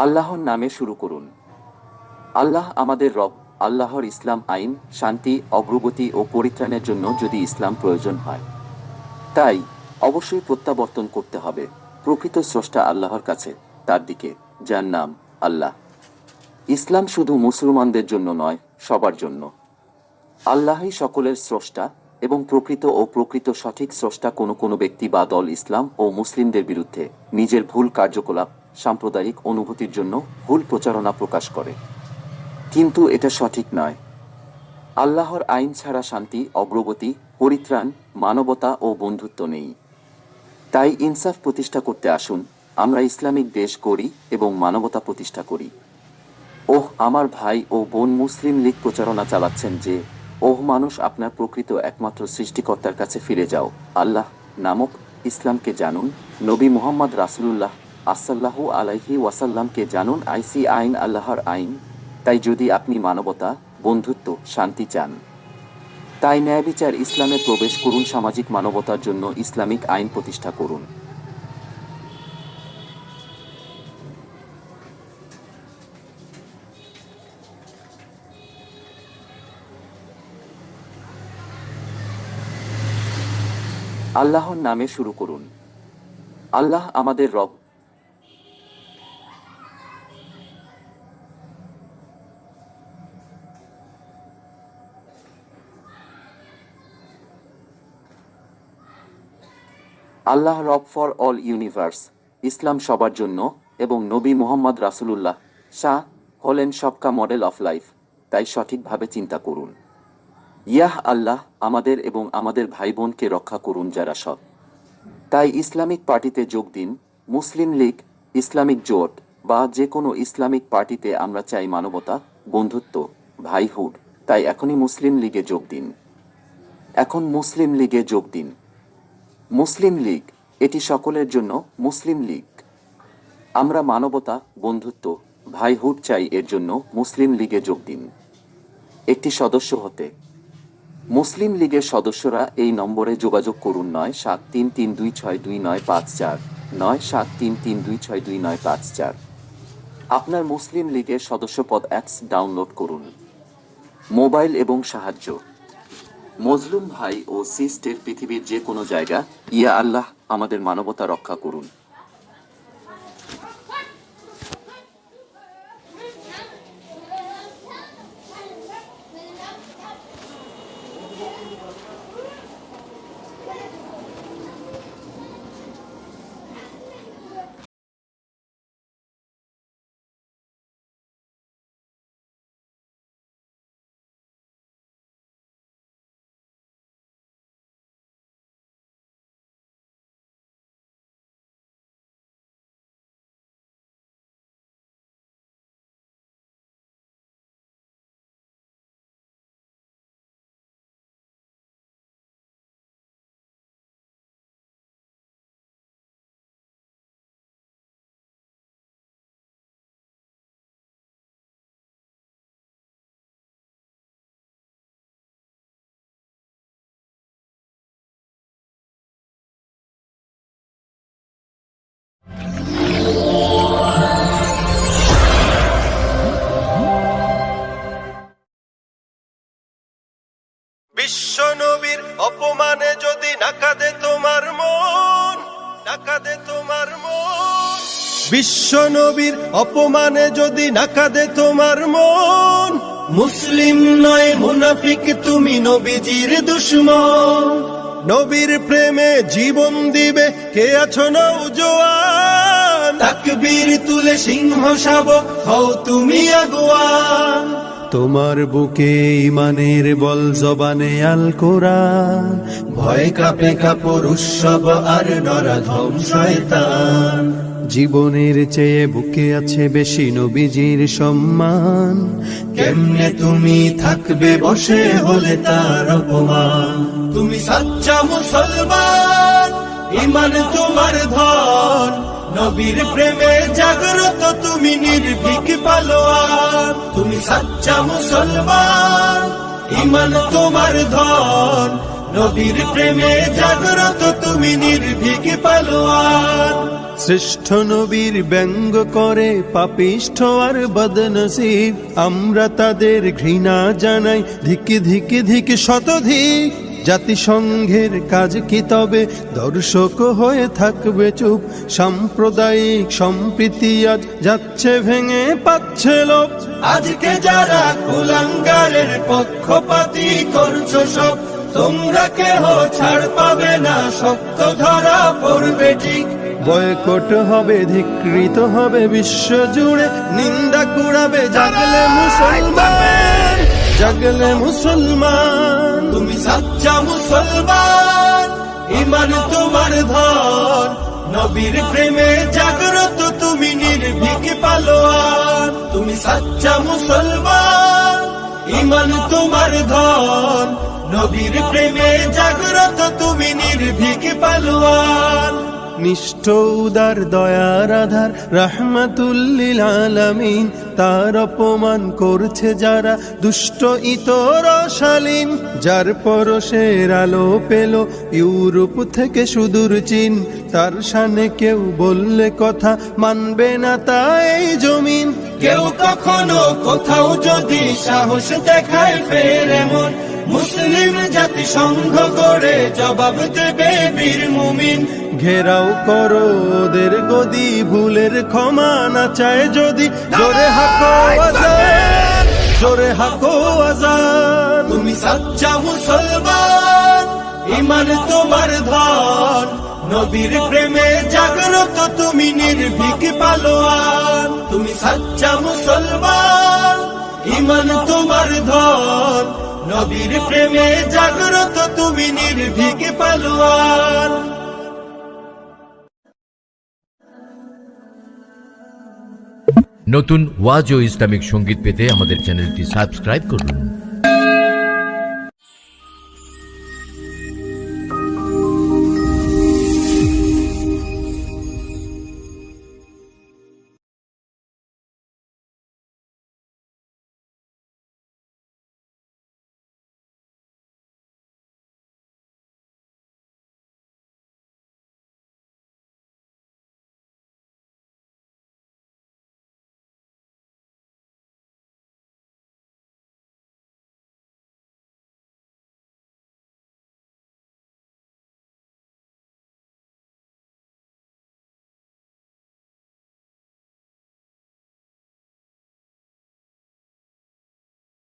আল্লাহর নামে শুরু করুন। আল্লাহ আমাদের রব। আল্লাহর ইসলাম আইন, শান্তি, অগ্রগতি ও পরিত্রাণের জন্য যদি ইসলাম প্রয়োজন হয়, তাই অবশ্যই প্রত্যাবর্তন করতে হবে প্রকৃত স্রষ্টা আল্লাহর কাছে, তার দিকে, যার নাম আল্লাহ। ইসলাম শুধু মুসলমানদের জন্য নয়, সবার জন্য। আল্লাহই সকলের স্রষ্টা এবং প্রকৃত সঠিক স্রষ্টা। কোনো ব্যক্তি বা দল ইসলাম ও মুসলিমদের বিরুদ্ধে নিজের ভুল কার্যকলাপ, সাম্প্রদায়িক অনুভূতির জন্য ভুল প্রচারণা প্রকাশ করে, কিন্তু এটা সঠিক নয়। আল্লাহর আইন ছাড়া শান্তি, অগ্রগতি, পরিত্রাণ, মানবতা ও বন্ধুত্ব নেই। তাই ইনসাফ প্রতিষ্ঠা করতে আসুন, আমরা ইসলামিক দেশ গড়ি এবং মানবতা প্রতিষ্ঠা করি। আমার ভাই ও বোন, মুসলিম লীগ প্রচারণা চালাচ্ছেন যে মানুষ, আপনার প্রকৃত একমাত্র সৃষ্টিকর্তার কাছে ফিরে যাও, আল্লাহ নামক ইসলামকে জানুন, নবী মুহাম্মদ রাসূলুল্লাহ সাল্লাল্লাহু আলাইহি ওয়াসাল্লামকে জানুন, আইসি আইন আল্লাহর আইন। তাই যদি আপনি মানবতা, বন্ধুত্ব, শান্তি চান, তাই ন্যায় বিচার ইসলামে প্রবেশ করুন, সামাজিক মানবতার জন্য ইসলামিক আইন প্রতিষ্ঠা করুন। আল্লাহর নামে শুরু করুন। আল্লাহ আমাদের রব। আল্লাহ রব ফর অল ইউনিভার্স। ইসলাম সবার জন্য এবং নবী মুহাম্মদ রাসূলুল্লাহ শাহ হলেন সবকা মডেল অফ লাইফ। তাই সঠিকভাবে চিন্তা করুন। ইয়াহ আল্লাহ আমাদের এবং আমাদের ভাই বোনকে রক্ষা করুন যারা সৎ। তাই ইসলামিক পার্টিতে যোগ দিন। মুসলিম লীগ, ইসলামিক জোট বা যে কোনো ইসলামিক পার্টিতে আমরা চাই মানবতা, বন্ধুত্ব, ভাইহুড। তাই এখনই মুসলিম লীগে যোগ দিন। এখন মুসলিম লীগে যোগ দিন। মুসলিম লীগ, এটি সকলের জন্য। মুসলিম লীগ, আমরা মানবতা, বন্ধুত্ব, ভাইহুড চাই। এর জন্য মুসলিম লীগে যোগ দিন। একটি সদস্য হতে মুসলিম লীগের সদস্যরা এই নম্বরে যোগাযোগ করুন ৯৭৩৩২৬২৯৫৪ ৯৭৩৩২৬২৯৫৪। আপনার মুসলিম লীগের সদস্যপদ অ্যাপস ডাউনলোড করুন। মোবাইল এবং সাহায্য। মজলুম ভাই ও সিস্টের পৃথিবীর যে কোনো জায়গা, ইয়া আল্লাহ আমাদের মানবতা রক্ষা করুন। বিশ্ব নবীর অপমানে যদি নাকাদে তোমার মন, নাকাদে তোমার মন। বিশ্ব নবীর অপমানে যদি নাকাদে তোমার মন, মুসলিম নয় মুনাফিক তুমি, নবীজির দুশমন। নবীর প্রেমে জীবন দিবে কে আছো নওজোয়ান, তাকবীর তুলে সিংহ শাবক হও তুমি আগুয়ান। তোমার বুকে ইমানের বল, জবানে আল কোরআন, ভয় কাঁপে কাপড় উৎসব আর নরাধম শয়তান। জীবনের চেয়ে বুকে আছে বেশি নবীজির সম্মান। কেমনে তুমি থাকবে বসে হলে তার অপমান। তুমি সাচ্চা মুসলমান, ইমান তোমার ধন, নবীর প্রেমে জাগ্রত তুমি নির্ভীক পালোয়ান। তুমি সাচ্চা মুসলমান, ইমান তোমার ধন, নবীর প্রেমে জাগ্রত তুমি নির্ভীক পালোয়ান। শ্রেষ্ঠ নবীর ব্যঙ্গ করে পাপিষ্ঠ আর বদনসিব, আমরা তাদের ঘৃণা জানাই ধিকে ধিকে ধিকে শতধিক। জাতিসংঘের কাজ কি তবে দর্শক হয়ে থাকবে চুপ? সাম্প্রদায়িক সম্প্রীতি আজ যাচ্ছে ভেঙে, পাচ্ছে লোপ। আজকে যারা কুলাঙ্গারের পক্ষপাতী করছো সব, তোমরা কেহ ছাড় পাবে না, শক্ত ধরা পড়বে ঠিক। বয়কট হবে, ধিকৃত হবে বিশ্ব জুড়ে, নিন্দা কুড়াবে জাগলে মুসলমান, জাগলে মুসলমান। তুমি সাচ্চা মুসলমান, ইমান তোমার ধন, নবীর প্রেমে জাগ্রত তুমি নির্ভীক পালোয়ান। তুমি সাচ্চা মুসলমান, ইমান তোমার ধন, নবীর প্রেমে জাগ্রত তুমি নির্ভীক পালোয়ান। নিষ্ঠ উদার দয়ার আধার রাহমাতুল্লিল আলামিন, তার অপমান করছে যারা দুষ্ট ইতর শালীন। যার পরশের আলো পেল ইউরোপ থেকে সুদূর চীন, তার শানে কেউ বললে কথা মানবে না তা এই জমিন। কেউ কখনো কোথাও যদি সাহস দেখায় ফের এমন, মুসলিম জাতি সংঘ করে জবাব দেবে বীর মুমিন। ঘেরাও করো ওদের গদি, ভুলের ক্ষমা না চায় যদি, জোরে হাকো আজান, জোরে হাকো আজান। তুমি সাচ্চা মুসলমান, ইমান তোমার ধন, নবীর প্রেমে জাগ্রত তুমি নির্ভীক পালোয়ান। তুমি সাচ্চা মুসলমান, ইমান তোমার ধন, নবীর প্রেমে জাগ্রত তুমি নির্ভীক পালোয়ান। নতুন ওয়াজ ও ইসলামিক সঙ্গীত পেতে আমাদের চ্যানেলটি সাবস্ক্রাইব করুন।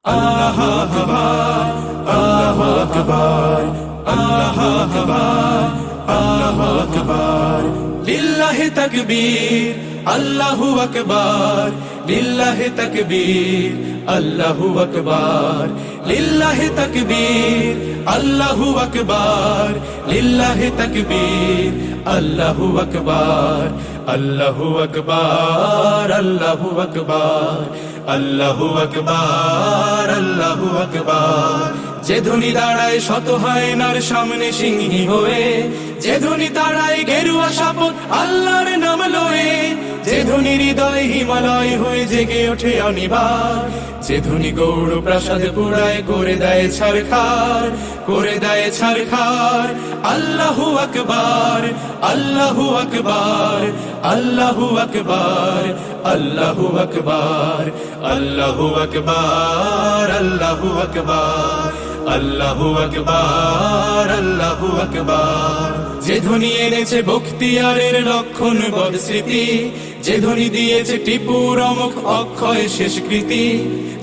আল্লাহ আকবার, আল্লাহ আকবার, আল্লাহ আকবার, আল্লাহ আকবার। লিল্লাহি তাকবীর, আল্লাহু আকবার, লিল্লাহি তাকবীর, আল্লাহু আকবার, লিল্লাহি তাকবীর, আল্লাহু আকবার, লিল্লাহি তাকবীর, আল্লাহু আকবার, আল্লাহু আকবার, আল্লাহু আকবার, আল্লাহু আকবার, আল্লাহু আকবার। যে ধ্বনি দাঁড়ায় শত হায়নার সামনে সিংহী হয়ে, যে ধ্বনি দাঁড়ায় গেরুয়া শপথ আল্লাহর নাম লয়ে, যে ধ্বনি হৃদয় হিমালয় হয়ে জেগে ওঠে অনিবার, যে ধ্বনি গৌড় প্রাসাদ পুরায় করে দেয় ছারখার, করে দেয় ছারখার। আল্লাহু আকবার, আল্লাহু আকবার, আল্লাহু আকবার, আল্লাহু আকবার, আল্লাহু আকবার, আল্লাহু আকবার, আল্লাহু আকবার, আল্লাহু আকবার। যে ধ্বনি এনেছে বখতিয়ারের লক্ষণ বদস্মৃতি, যে ধ্বনি দিয়েছে টিপুর অমুক অক্ষয় শেষকৃতি,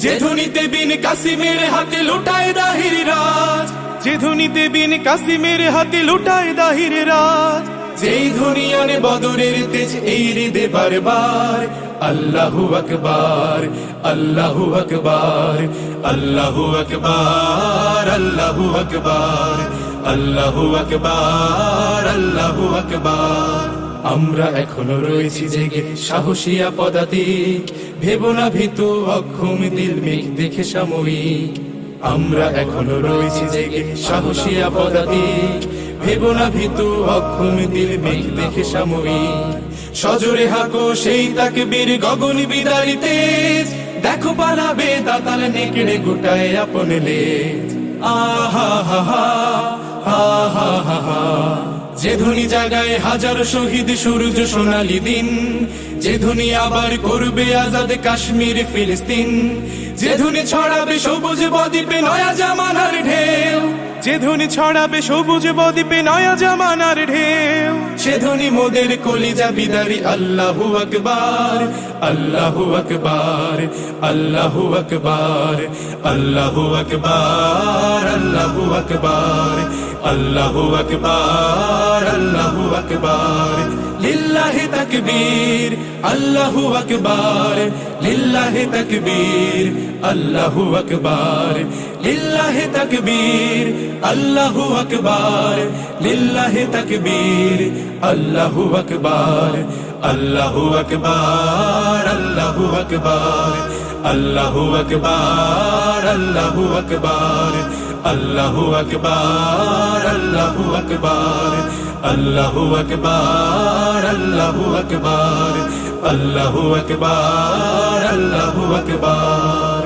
যে ধ্বনিতে বিন কাসিমের হাতে লুটায় দাহির রাজ, যে ধ্বনিতে বিন কাসিমের হাতে লুটায় দাহির রাজ, যেই ধ্বনি আনে বদরের তেজ এই হৃদে বারবার। আল্লাহু আকবার, আল্লাহু আকবার, আল্লাহু আকবার, আল্লাহু আকবার, আল্লাহু আকবার, আল্লাহু আকবার। আমরা এখনো রয়েছি জেগে সাহসিয়া পদাতিক, ভেবো না ভীতু অক্ষম দিল মেঘ দেখে সাময়িক। আমরা এখনো রয়েছি জেগে সাহসিয়া পদাতিক, ভেবো না ভীতু অক্ষম দিল মেঘ দেখে সাময়িক। সজোরে হাঁকো সেই তাকবীর গগন বিদারী তেজ, দেখো পালাবে দাতাল নেকড়ে গোটায় আপন লেজ। আহা হা হা, আহা হা হা। যে ধ্বনি জাগায় হাজার শহীদ সূর্য সোনালী দিন, যে ধ্বনি আবার করবে আজাদ কাশ্মীর ফিলিস্তিন, যে ধ্বনি ছড়াবে সবুজ বদ্বীপে নয়া জামানার ঢেউ, যে ধ্বনি ছড়াবে সবুজ বদ্বীপে নয়া জামানার ঢেউ, সে ধ্বনি মোদের কলিজা বিদারি আল্লাহু আকবার, আল্লাহু আকবার, আল্লাহু আকবার, আল্লাহু আকবার, আল্লাহু আকবার, আল্লাহু আকবার, আল্লাহু আকবার, লিল্লাহি তাকবীর, আল্লাহু আকবার, লিল্লাহি তাকবীর, আল্লাহু আকবার, লিল্লাহি তাকবীর, আল্লাহু আকবার, লিল্লাহি তাকবীর, আল্লাহু আকবার, আল্লাহু আকবার, আল্লাহু আকবার, আল্লাহু আকবার, আল্লাহু আকবার, আল্লাহু আকবার, আল্লাহু আকবার, আল্লাহু আকবার, আল্লাহু আকবার, আল্লাহু আকবার, আল্লাহু আকবার।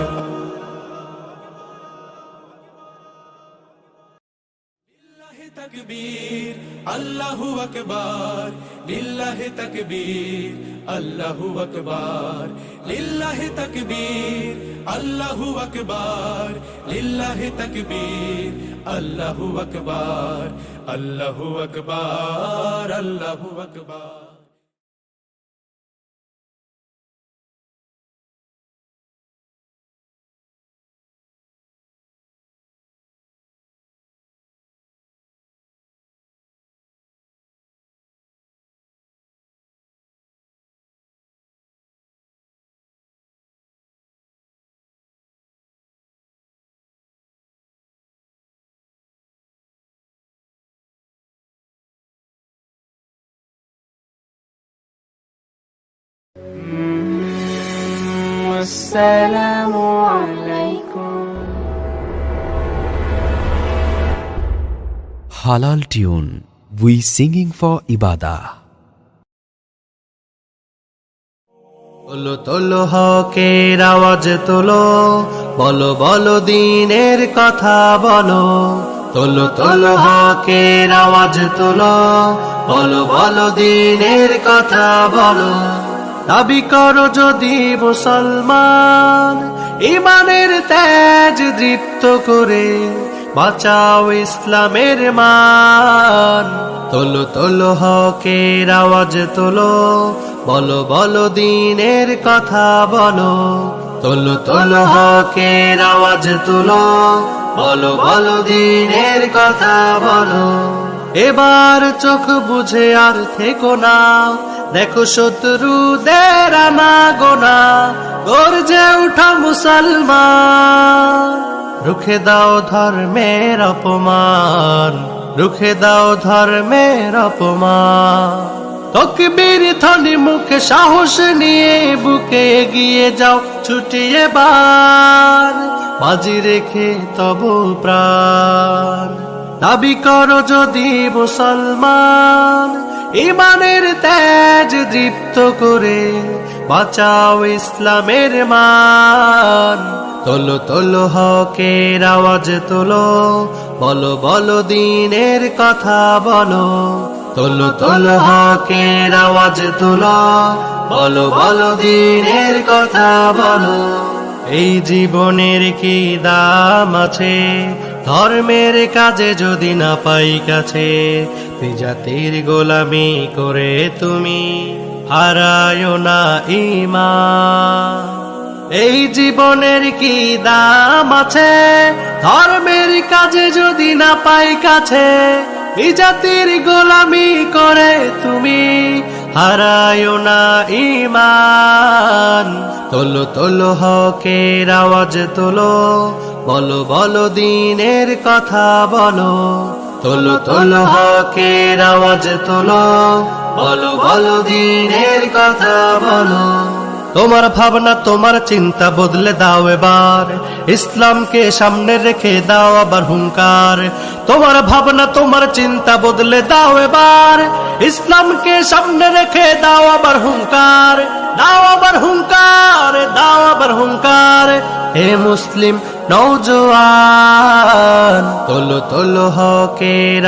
লিল্লাহি তাকবীর, আল্লাহু আকবার, লিল্লাহি তাকবীর, আল্লাহু আকবার, লিল্লাহি তাকবীর, আল্লাহু আকবার, লিল্লাহি তাকবীর, আল্লাহু আকবার, আল্লাহু আকবার, আল্লাহু আকবার। আসসালামু আলাইকুম। Halal tune, we singing for ibadah. তোলো তোলো হকের আওয়াজ তোলো, বলো বলো দিনের কথা বলো। তোলো তোলো হকের আওয়াজ তোলো, বলো বলো দিনের কথা বলো। দাবি করো যদি মুসলমান, ইমানের তেজ দীপ্ত করে বাঁচাও ইসলামের মান। তোলো তোলো হকের আওয়াজ তোলো, বলো বলো দিনের কথা বলো। তোলো তোলো হকের আওয়াজ তোলো, বলো বলো দিনের কথা বলো। এবার চোখ বুঝে আর থেকো না, দেখো শত্রুদের আনাগোনা। গর্জে উঠা মুসলমান, রুখে দাও ধর্মের অপমান, রুখে দাও ধর্মের অপমান। তকবীর ধ্বনি মুখে সাহস নিয়ে বুকে এগিয়ে যাও ছুটিয়ে বার, বাজি রেখে তবু প্রাণ। দাবি করো যদি মুসলমান, ইমানের তেজ দীপ্ত করে বাঁচাও ইসলামের মান। তোলো তোলো হকের আওয়াজ তোলো, বলো বলো দিনের কথা বলো। তোলো তোলো হকের আওয়াজ তোলো, বলো বলো দিনের কথা বলো। এই জীবনের কি দাম আছে, ধর্মের কাজে যদি না পাই কাছে। জাতির গোলামি করে তুমি হারায়ো না ঈমান। এই জীবনের কি দাম আছে, ধর্মের কাজে যদি না পাই কাছে। জাতির গোলামি করে তুমি হারায়ো না ঈমান। তোলো তোলো হকের আওয়াজ তোলো, বলো বলো দিনের কথা বলো। তোলো তোলো হকের আওয়াজ তোলো, বলো বলো দিনের কথা বলো। তোমার ভাবনা তোমার চিন্তা বদলে দাও এবার, ইসলামকে সামনে রেখে দাও আবার হুঙ্কার। তোমার ভাবনা তোমার চিন্তা বদলে দাও এবার, ইসলামকে সামনে রেখে দাও আবার হুঙ্কার। দাও আবার হুঙ্কার, দাও আবার হুঙ্কার। হে মুসলিম নওজোয়ান, তোলো তোলো হকের